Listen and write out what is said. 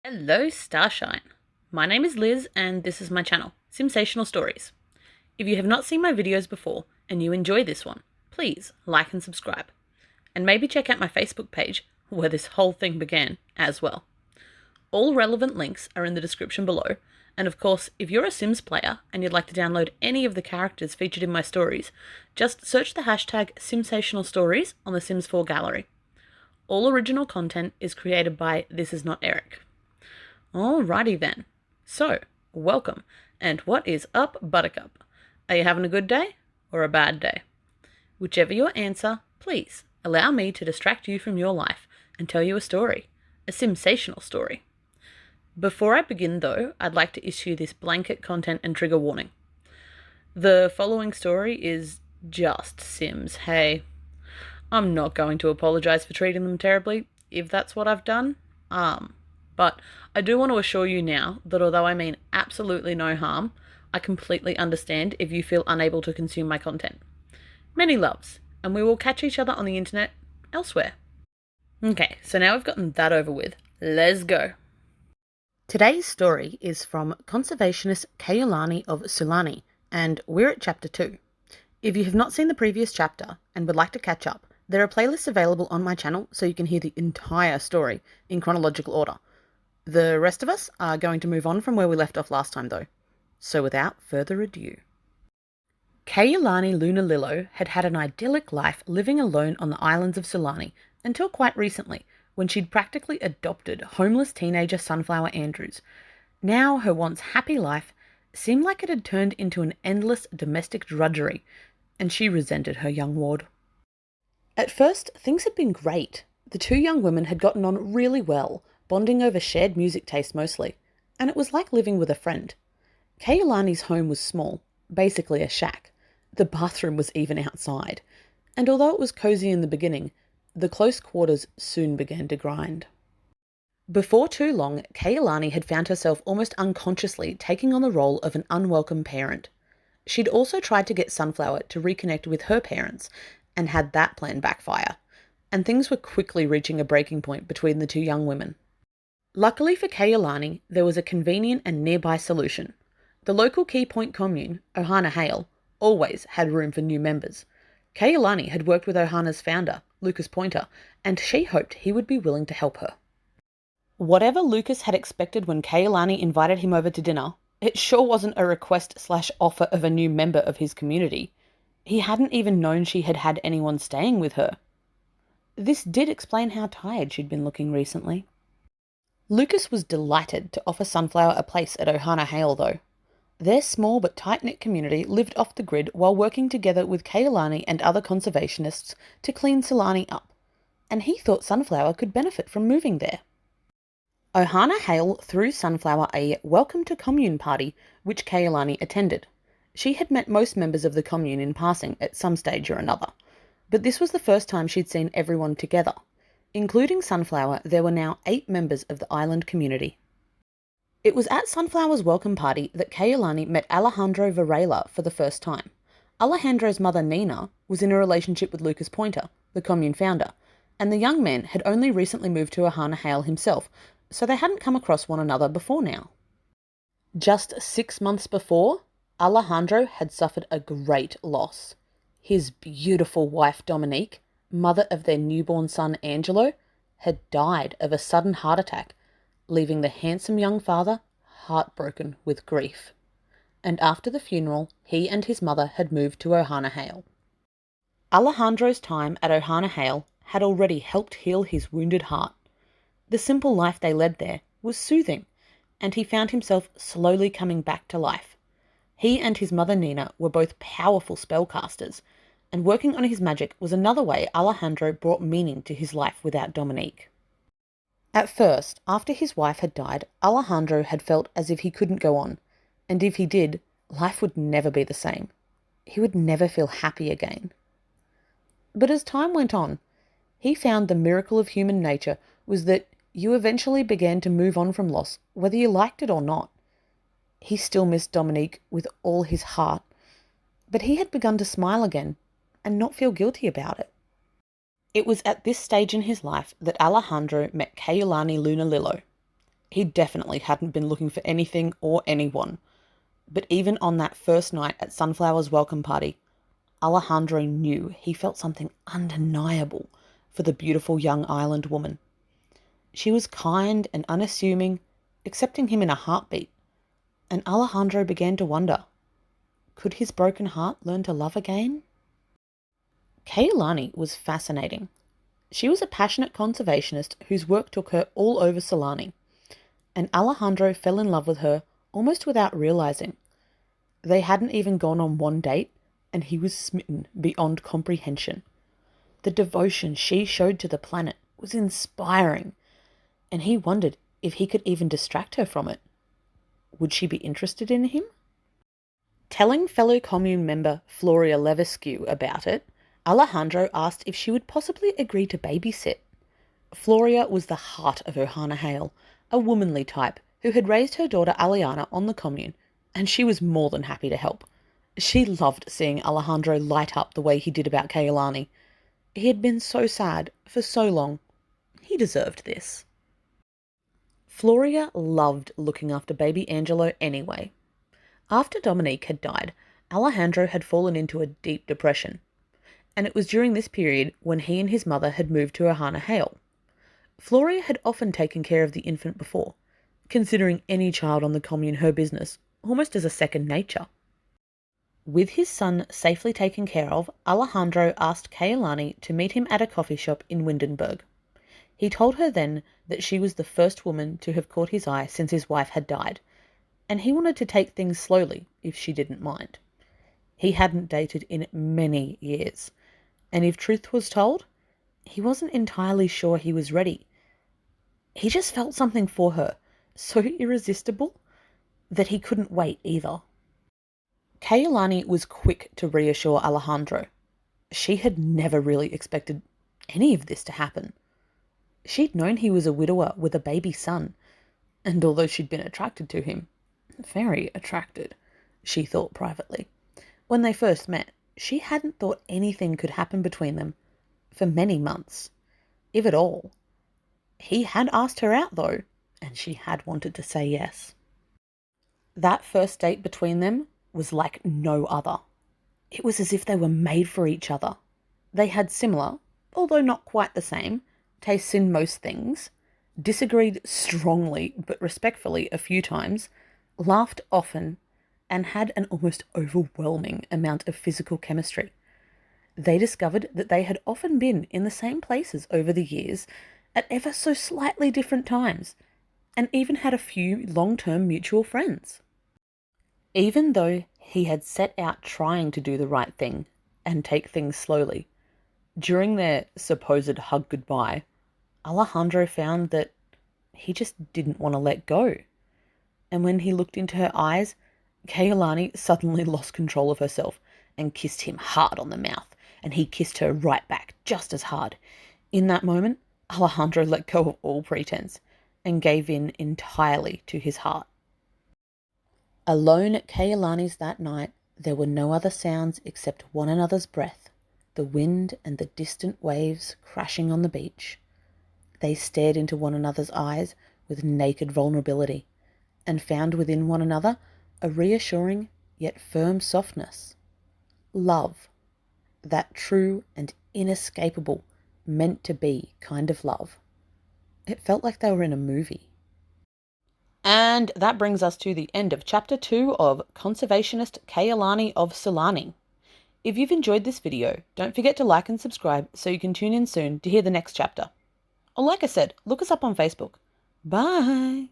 Hello, Starshine. My name is Liz, and this is my channel, Simsational Stories. If you have not seen my videos before and you enjoy this one, please like and subscribe. And maybe check out my Facebook page, where this whole thing began, as well. All relevant links are in the description below, and of course, if you're a Sims player and you'd like to download any of the characters featured in my stories, just search the hashtag Simsational Stories on the Sims 4 gallery. All original content is created by This Is Not Eric. Alrighty then. So, welcome. And what is up, Buttercup? Are you having a good day or a bad day? Whichever your answer, please allow me to distract you from your life and tell you a story, a Simsational story. Before I begin though, I'd like to issue this blanket content and trigger warning. The following story is just Sims, hey. I'm not going to apologise for treating them terribly, if that's what I've done. But I do want to assure you now that although I mean absolutely no harm, I completely understand if you feel unable to consume my content. Many loves, and we will catch each other on the internet elsewhere. Okay, so now we've gotten that over with, let's go. Today's story is from Conservationist Kaiulani of Sulani, and we're at chapter 2. If you have not seen the previous chapter and would like to catch up, there are playlists available on my channel so you can hear the entire story in chronological order. The rest of us are going to move on from where we left off last time though. So without further ado. Kaiulani Lunalilo had had an idyllic life living alone on the islands of Sulani until quite recently, when she'd practically adopted homeless teenager Sunflower Andrews. Now her once happy life seemed like it had turned into an endless domestic drudgery, and she resented her young ward. At first, things had been great. The two young women had gotten on really well, bonding over shared music taste mostly, and it was like living with a friend. Kaiulani's home was small, basically a shack. The bathroom was even outside, and although it was cozy in the beginning, the close quarters soon began to grind. Before too long, Kaiulani had found herself almost unconsciously taking on the role of an unwelcome parent. She'd also tried to get Sunflower to reconnect with her parents, and had that plan backfire, and things were quickly reaching a breaking point between the two young women. Luckily for Kaiulani, there was a convenient and nearby solution. The local Key Point commune, Ohana Hale, always had room for new members. Kaiulani had worked with Ohana's founder, Lucas Pointer, and she hoped he would be willing to help her. Whatever Lucas had expected when Kaiulani invited him over to dinner, it sure wasn't a request/offer of a new member of his community. He hadn't even known she had had anyone staying with her. This did explain how tired she'd been looking recently. Lucas was delighted to offer Sunflower a place at Ohana Hale though. Their small but tight-knit community lived off the grid while working together with Kaiulani and other conservationists to clean Sulani up, and he thought Sunflower could benefit from moving there. Ohana Hale threw Sunflower a welcome to commune party, which Kaiulani attended. She had met most members of the commune in passing at some stage or another, but this was the first time she'd seen everyone together. Including Sunflower, there were now 8 members of the island community. It was at Sunflower's welcome party that Kaiulani met Alejandro Varela for the first time. Alejandro's mother, Nina, was in a relationship with Lucas Pointer, the commune founder, and the young man had only recently moved to Ohana Hale himself, so they hadn't come across one another before now. Just 6 months before, Alejandro had suffered a great loss. His beautiful wife, Dominique, mother of their newborn son Angelo, had died of a sudden heart attack, leaving the handsome young father heartbroken with grief. And after the funeral, he and his mother had moved to Ohana Hale. Alejandro's time at Ohana Hale had already helped heal his wounded heart. The simple life they led there was soothing, and he found himself slowly coming back to life. He and his mother Nina were both powerful spellcasters, and working on his magic was another way Alejandro brought meaning to his life without Dominique. At first, after his wife had died, Alejandro had felt as if he couldn't go on, and if he did, life would never be the same. He would never feel happy again. But as time went on, he found the miracle of human nature was that you eventually began to move on from loss, whether you liked it or not. He still missed Dominique with all his heart, but he had begun to smile again and not feel guilty about it. It was at this stage in his life that Alejandro met Kaiulani Lunalilo. He definitely hadn't been looking for anything or anyone. But even on that first night at Sunflower's welcome party, Alejandro knew he felt something undeniable for the beautiful young island woman. She was kind and unassuming, accepting him in a heartbeat, and Alejandro began to wonder, could his broken heart learn to love again? Kaiulani was fascinating. She was a passionate conservationist whose work took her all over Sulani, and Alejandro fell in love with her almost without realizing. They hadn't even gone on one date, and he was smitten beyond comprehension. The devotion she showed to the planet was inspiring, and he wondered if he could even distract her from it. Would she be interested in him? Telling fellow commune member Floria Levesque about it, Alejandro asked if she would possibly agree to babysit. Floria was the heart of Ohana Hale, a womanly type who had raised her daughter Aliana on the commune, and she was more than happy to help. She loved seeing Alejandro light up the way he did about Kaiulani. He had been so sad for so long. He deserved this. Floria loved looking after baby Angelo anyway. After Dominique had died, Alejandro had fallen into a deep depression, and it was during this period when he and his mother had moved to Ohana Hale. Floria had often taken care of the infant before, considering any child on the commune her business, almost as a second nature. With his son safely taken care of, Alejandro asked Kaiulani to meet him at a coffee shop in Windenburg. He told her then that she was the first woman to have caught his eye since his wife had died, and he wanted to take things slowly if she didn't mind. He hadn't dated in many years, and if truth was told, he wasn't entirely sure he was ready. He just felt something for her, so irresistible that he couldn't wait either. Kaiulani was quick to reassure Alejandro. She had never really expected any of this to happen. She'd known he was a widower with a baby son, and although she'd been attracted to him, very attracted, she thought privately, when they first met, she hadn't thought anything could happen between them for many months, if at all. He had asked her out, though, and she had wanted to say yes. That first date between them was like no other. It was as if they were made for each other. They had similar, although not quite the same, tastes in most things, disagreed strongly but respectfully a few times, laughed often, and had an almost overwhelming amount of physical chemistry. They discovered that they had often been in the same places over the years at ever so slightly different times, and even had a few long-term mutual friends. Even though he had set out trying to do the right thing and take things slowly, during their supposed hug goodbye, Alejandro found that he just didn't want to let go. And when he looked into her eyes, Kaiulani suddenly lost control of herself and kissed him hard on the mouth, and he kissed her right back just as hard. In that moment, Alejandro let go of all pretense and gave in entirely to his heart. Alone at Kaiulani's that night, there were no other sounds except one another's breath, the wind and the distant waves crashing on the beach. They stared into one another's eyes with naked vulnerability and found within one another a reassuring yet firm softness. Love. That true and inescapable, meant-to-be kind of love. It felt like they were in a movie. And that brings us to the end of Chapter 2 of Conservationist Kaiulani of Sulani. If you've enjoyed this video, don't forget to like and subscribe so you can tune in soon to hear the next chapter. Or like I said, look us up on Facebook. Bye!